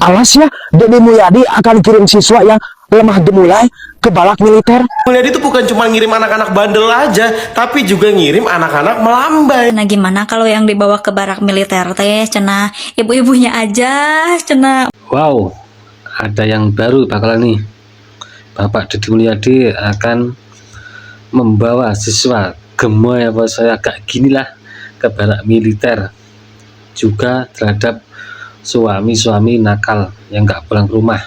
Awas ya, Deddy Mulyadi akan kirim siswa yang lemah gemulai ke balak militer. Mulyadi itu bukan cuma ngirim anak-anak bandel aja, tapi juga ngirim anak-anak melambai. Nah gimana kalau yang dibawa ke barak militer teh, cenah ibu-ibunya aja, cenah. Wow, ada yang baru bakalan nih. Bapak Deddy Mulyadi akan membawa siswa gemoy apa saya kayak ginilah ke barak militer, juga terhadap suami-suami nakal yang nggak pulang ke rumah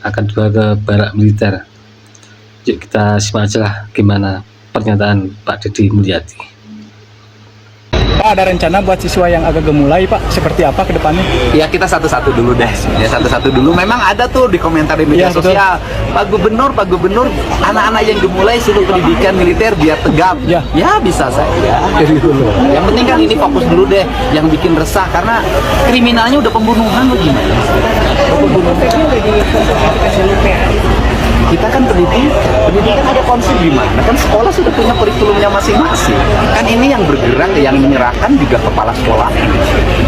akan dibawa ke barak militer. Yuk kita simak aja lah gimana pernyataan Pak Deddy Mulyadi. Pak, ada rencana buat siswa yang agak gemulai, Pak? Seperti apa ke depannya? Ya kita satu-satu dulu deh, ya satu-satu dulu. Memang ada tuh di komentar di media Iya, sosial, Pak Gubernur, anak-anak yang gemulai suruh pendidikan militer biar tegap. Ya. Ya bisa saja. Gitu loh. Yang penting kan ini fokus dulu deh, yang bikin resah karena kriminalnya udah pembunuhan loh gimana? Kita kan pendidikan ada konsep gimana? Kan sekolah sudah punya kurikulumnya masing-masing. Kan ini yang bergerak, yang menyerahkan juga kepala sekolah.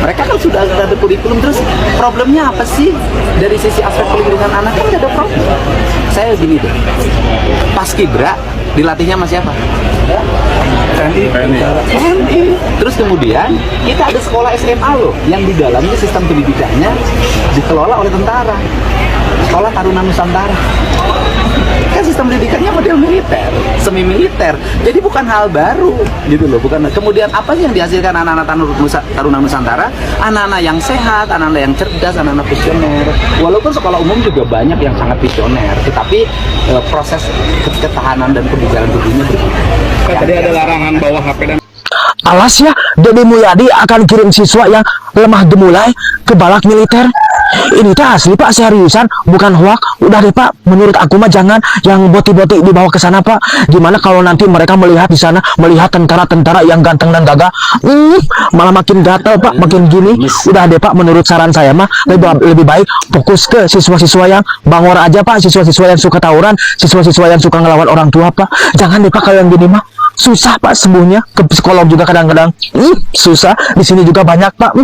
Mereka kan sudah ada kurikulum, terus problemnya apa sih? Dari sisi aspek pelindungan anak kan nggak ada problem. Saya gini deh, pas Kibra dilatihnya sama siapa? TNI. Terus kemudian kita ada sekolah SMA loh, yang di dalamnya sistem pendidikannya dikelola oleh tentara. Sekolah Taruna Nusantara. Kan sistem pendidikannya model militer, semi militer. Jadi bukan hal baru gitu loh, bukan. Kemudian apa sih yang dihasilkan anak-anak Taruna Nusantara? Anak-anak yang sehat, anak-anak yang cerdas, anak-anak visioner. Walaupun sekolah umum juga banyak yang sangat visioner, tetapi proses ketahanan dan kebugaran tubuhnya berbeda. Tadi ada larangan bawa HP dan Awas ya, Deddy Mulyadi akan kirim siswa yang lemah gemulai ke balak militer. Ini teh asli Pak, seriusan, bukan hoak. Udah deh Pak, menurut aku mah jangan yang boti-boti dibawa ke sana Pak. Gimana kalau nanti mereka melihat di sana, melihat tentara-tentara yang ganteng dan gagah, malah makin gatel Pak, makin gini. Udah deh Pak, menurut saran saya mah lebih baik fokus ke siswa-siswa yang bangor aja Pak, siswa-siswa yang suka tawuran, siswa-siswa yang suka ngelawan orang tua Pak. Jangan deh Pak kalau yang gini mah. Susah Pak sembuhnya, ke psikolog juga kadang-kadang susah. Di sini juga banyak Pak.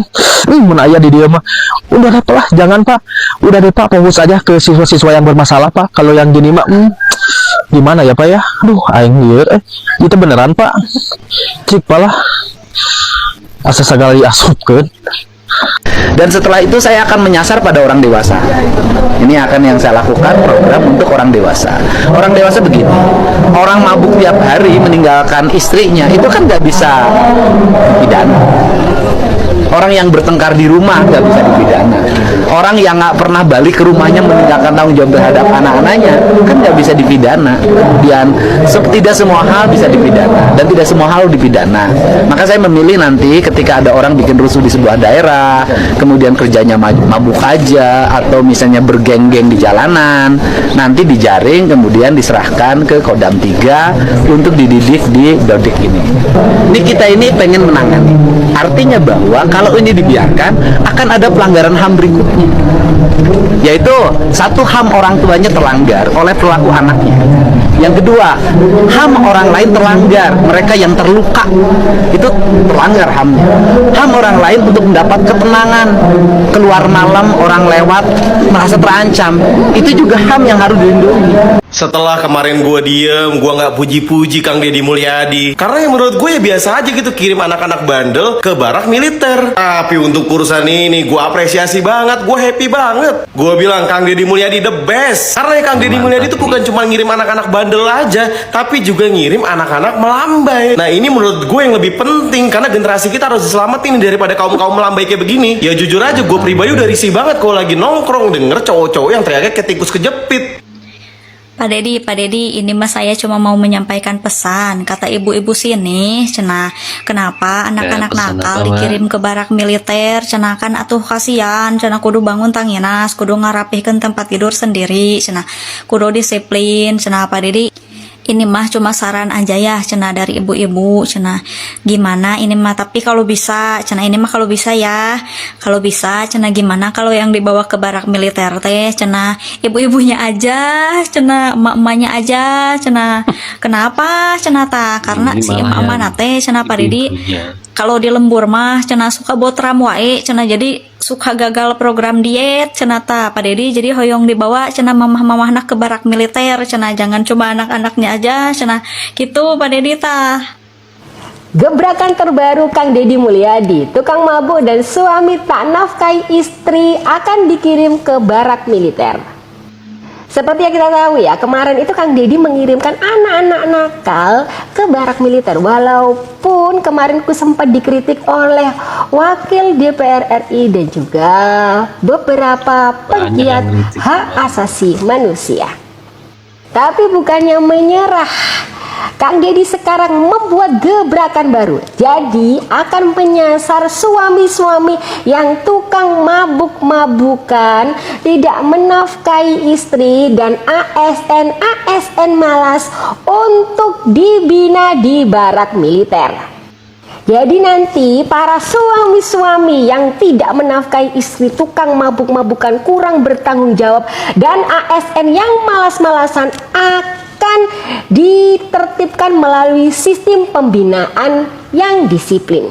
Mun aya di dia mah. Udah deh Pak, jangan Pak. Udah deh Pak, fokus aja ke siswa-siswa yang bermasalah Pak. Kalau yang gini mah gimana ya Pak ya? Aduh, aing lieur itu beneran Pak. Cik palah. Asa sagala diasupkeun. Dan setelah itu saya akan menyasar pada orang dewasa. Ini akan yang saya lakukan program untuk orang dewasa. Orang dewasa begini, orang mabuk tiap hari meninggalkan istrinya itu kan nggak bisa dipidana. Orang yang bertengkar di rumah nggak bisa dipidana. Orang yang nggak pernah balik ke rumahnya meninggalkan tanggung jawab terhadap anak-anaknya kan nggak bisa dipidana. Kemudian tidak semua hal bisa dipidana dan tidak semua hal dipidana. Maka saya memilih nanti ketika ada orang bikin rusuh di sebuah daerah, kemudian kerjanya mabuk aja atau misalnya bergeng-geng di jalanan, nanti dijaring kemudian diserahkan ke Kodam 3 untuk dididik di Dodik ini. Ini kita ini pengen menangani. Artinya bahwa kalau ini dibiarkan akan ada pelanggaran HAM berikutnya, yaitu satu, HAM orang tuanya terlanggar oleh pelaku anaknya. Yang kedua, HAM orang lain terlanggar, mereka yang terluka itu terlanggar HAM-nya. HAM orang lain untuk mendapat ketenangan, keluar malam orang lewat merasa terancam, itu juga HAM yang harus dilindungi. Setelah kemarin gue diem, gue nggak puji-puji Kang Deddy Mulyadi, karena yang menurut gue ya biasa aja gitu kirim anak-anak bandel ke barak militer. Tapi untuk urusan ini gue apresiasi banget, gue happy banget. Gue bilang Kang Deddy Mulyadi the best, karena ya Kang Deddy Mulyadi itu bukan cuma ngirim anak-anak bandel aja, tapi juga ngirim anak-anak melambai. Nah ini menurut gue yang lebih penting, karena generasi kita harus diselamatin daripada kaum-kaum melambai kayak begini. Ya jujur aja gue pribadi udah risih banget kalau lagi nongkrong denger cowok-cowok yang teriaknya kayak tikus kejepit. Pak Deddy, ini mah saya cuma mau menyampaikan pesan. Kata ibu-ibu sini, cenah, kenapa anak-anak pesan nakal apa, dikirim ke barak militer? Cenah kan atuh kasihan, cenah kudu bangun tanginas, kudu ngarapihkeun tempat tidur sendiri, cenah kudu disiplin, cenah Pak Deddy. Ini mah cuma saran aja ya, cenah dari ibu-ibu, cenah gimana ini mah, tapi kalau bisa, cenah ini mah kalau bisa ya, kalau bisa, cenah gimana kalau yang dibawa ke barak militer teh, cenah ibu-ibunya aja, cenah emak-emaknya aja, cenah kenapa, cenah ta, karena si emak-emak teh, cenah Pak Didi, kalau di lembur mah cenah suka botram wae, cenah jadi suka gagal program diet cenah ta Pak Dedi, jadi hoyong dibawa cenah mamah-mamahna ke barak militer cenah, jangan cuma anak-anaknya aja cenah gitu Pak Dedi ta. Gebrakan terbaru Kang Deddy Mulyadi, tukang mabuk dan suami tak nafkahi istri akan dikirim ke barak militer. Seperti yang kita tahu ya, kemarin itu Kang Deddy mengirimkan anak-anak nakal ke barak militer. Walaupun kemarin ku sempat dikritik oleh Wakil DPR RI dan juga beberapa pegiat hak asasi manusia. Tapi bukannya menyerah, Kang Deddy sekarang membuat gebrakan baru. Jadi akan menyasar suami-suami yang tukang mabuk-mabukan, tidak menafkahi istri, dan ASN malas untuk dibina di barak militer. Jadi nanti para suami-suami yang tidak menafkahi istri, tukang mabuk-mabukan, kurang bertanggung jawab, dan ASN yang malas-malasan akan ditertibkan melalui sistem pembinaan yang disiplin.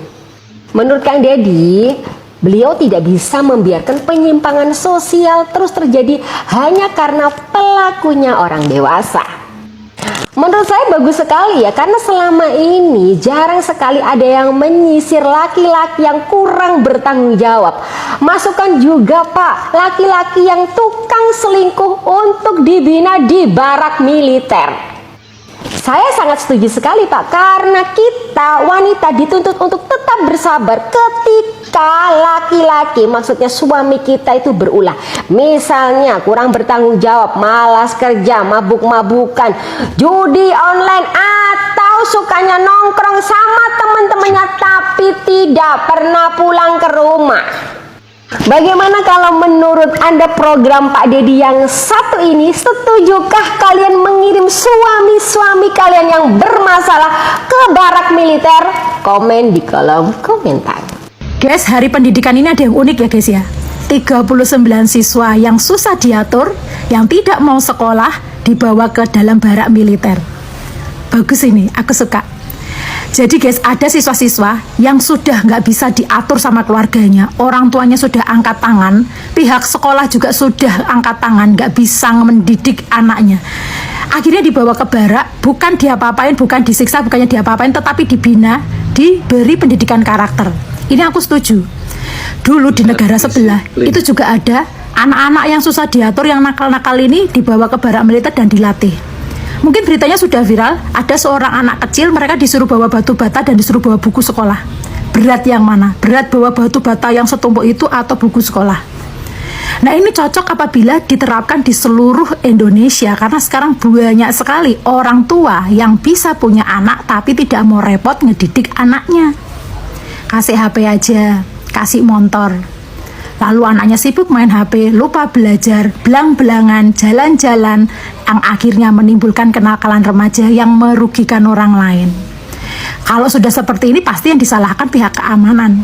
Menurut Kang Deddy, beliau tidak bisa membiarkan penyimpangan sosial terus terjadi hanya karena pelakunya orang dewasa. Menurut saya bagus sekali ya, karena selama ini jarang sekali ada yang menyisir laki-laki yang kurang bertanggung jawab. Masukkan juga Pak, laki-laki yang tukang selingkuh untuk dibina di barak militer. Saya sangat setuju sekali Pak, karena kita wanita dituntut untuk tetap bersabar ketika laki-laki, maksudnya suami kita itu berulah. Misalnya kurang bertanggung jawab, malas kerja, mabuk-mabukan, judi online, atau sukanya nongkrong sama teman-temannya tapi tidak pernah pulang ke rumah. Bagaimana kalau menurut Anda program Pak Deddy yang satu ini? Setujukah kalian mengirim suami-suami kalian yang bermasalah ke barak militer? Komen di kolom komentar. Guys, hari pendidikan ini ada yang unik ya guys ya. 39 siswa yang susah diatur, yang tidak mau sekolah, dibawa ke dalam barak militer. Bagus ini, aku suka. Jadi guys, ada siswa-siswa yang sudah nggak bisa diatur sama keluarganya, orang tuanya sudah angkat tangan, pihak sekolah juga sudah angkat tangan, nggak bisa mendidik anaknya. Akhirnya dibawa ke barak, bukan diapa-apain, bukan disiksa, bukannya diapa-apain, tetapi dibina, diberi pendidikan karakter. Ini aku setuju. Dulu di negara sebelah itu juga ada anak-anak yang susah diatur, yang nakal-nakal ini dibawa ke barak militer dan dilatih. Mungkin beritanya sudah viral, ada seorang anak kecil, mereka disuruh bawa batu bata dan disuruh bawa buku sekolah. Berat yang mana? Berat bawa batu bata yang setumpuk itu atau buku sekolah? Nah, ini cocok apabila diterapkan di seluruh Indonesia, karena sekarang banyak sekali orang tua yang bisa punya anak tapi tidak mau repot ngedidik anaknya. Kasih HP aja, kasih motor. Lalu anaknya sibuk main HP, lupa belajar, belang-belangan, jalan-jalan, yang akhirnya menimbulkan kenakalan remaja yang merugikan orang lain. Kalau sudah seperti ini pasti yang disalahkan pihak keamanan.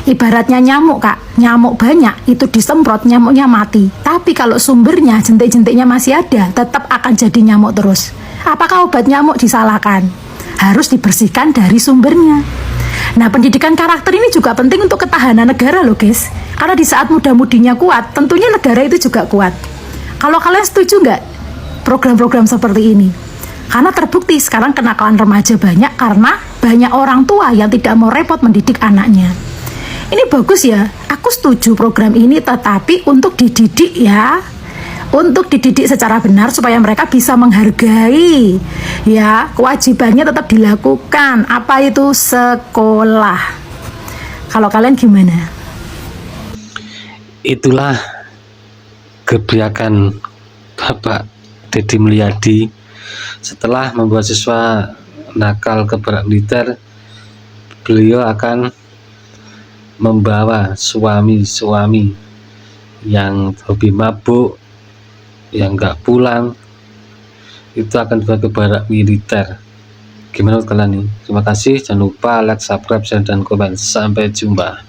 Ibaratnya nyamuk Kak, nyamuk banyak itu disemprot, nyamuknya mati. Tapi kalau sumbernya, jentik-jentiknya masih ada, tetap akan jadi nyamuk terus. Apakah obat nyamuk disalahkan? Harus dibersihkan dari sumbernya. Nah, pendidikan karakter ini juga penting untuk ketahanan negara loh guys. Karena di saat muda-mudinya kuat, tentunya negara itu juga kuat. Kalau kalian setuju nggak program-program seperti ini? Karena terbukti sekarang kenakalan remaja banyak karena banyak orang tua yang tidak mau repot mendidik anaknya. Ini bagus ya, aku setuju program ini, tetapi untuk dididik ya. Untuk dididik secara benar supaya mereka bisa menghargai ya, kewajibannya tetap dilakukan. Apa itu sekolah? Kalau kalian gimana? Itulah gebrakan Bapak Deddy Mulyadi setelah membuat siswa nakal ke barak militer. Beliau akan membawa suami-suami yang hobi mabuk, yang nggak pulang, itu akan dibawa ke barak militer. Gimana menurut kalian nih? Terima kasih, jangan lupa like, subscribe, share, dan komen. Sampai jumpa.